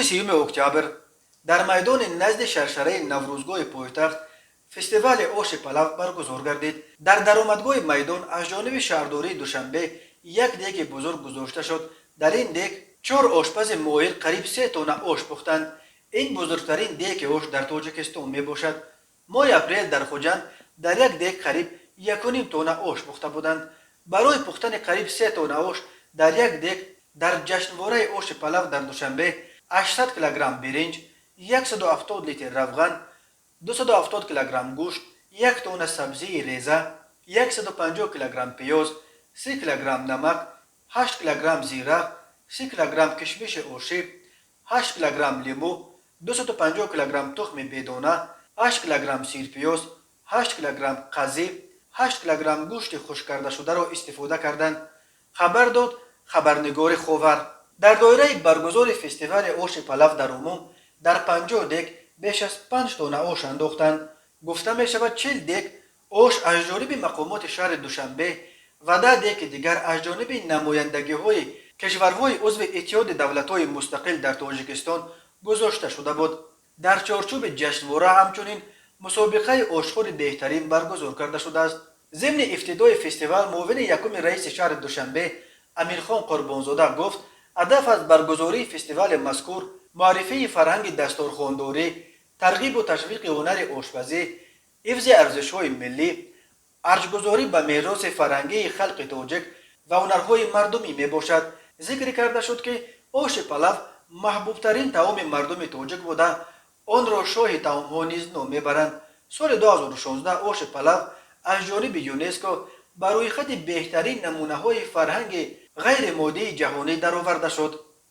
30 اکتبر در میدان نزد شرشره نوروزگاه پایتخت فستیوال آش پلو برگزار گردید. در درآمدگاه میدان از جانب شهرداری دوشنبه یک دیگ بزرگ گذاشته شد. در این دیگ 4 آشپز ماهر قریب 3 تن آش پختند. این بزرگترین دیگ آش در تاجیکستان می باشد. ماه اپریل در خوجند در یک دیگ قریب 1.5 تن آش پخته بودند. برای پختن قریب 3 تن آش در یک دیگ در جشنواره آش پلو در دوشنبه 800 کیلوگرم برنج، 170 لیتر روغن، 270 کیلوگرم گوشت، 1 تن سبزی ریزه، 150 کیلوگرم پیاز، 3 کیلوگرم نمک، 8 کیلوگرم زیره، 3 کیلوگرم کشمش آشی، 8 کیلوگرم لیمو، 250 کیلوگرم تخم بدانه، 8 کیلوگرم سیر پیاز، 8 کیلوگرم قضی، 8 کیلوگرم گوشت خشک کرده شده را استفاده کردند. خبر داد خبرنگار خاور. در دایره برگزار فستیوال آش پلو در عموم در 50 دیگ بیش از 5 تن آش انداختند. گفته می شود 40 دیگ آش از جانب مقامات شهر دوشنبه و 10 دیگ دیگر از جانب نمایندگی های کشورهای عضو اتحاد دولت‌های مستقل در تاجیکستان گذاشته شده بود. در چارچوب جشنواره همچنین مسابقه آشخور بهترین برگزار کرده شده است. ضمن افتتاح فستیوال معاون یکم رئیس شهر دوشنبه امیرخان قربانزاده گفت هدف از برگزاری فستیوال مذکور معرفی فرهنگ دسترخوانداری، ترغیب و تشویق هنر آشپزی، حفظ ارزش‌های ملی، ارجگذاری به میراث فرهنگی خلق تاجیک و هنرهای مردمی می باشد. ذکر کرده شد که آش پلو محبوب ترین طعام مردم تاجیک بوده آن را شاه طعام‌ها نیز نام میبرند. سال 2016 آش پلو از جانب یونسکو برای خط بهترین نمونه های فرهنگ غیر مادی جهانی درآورده شد.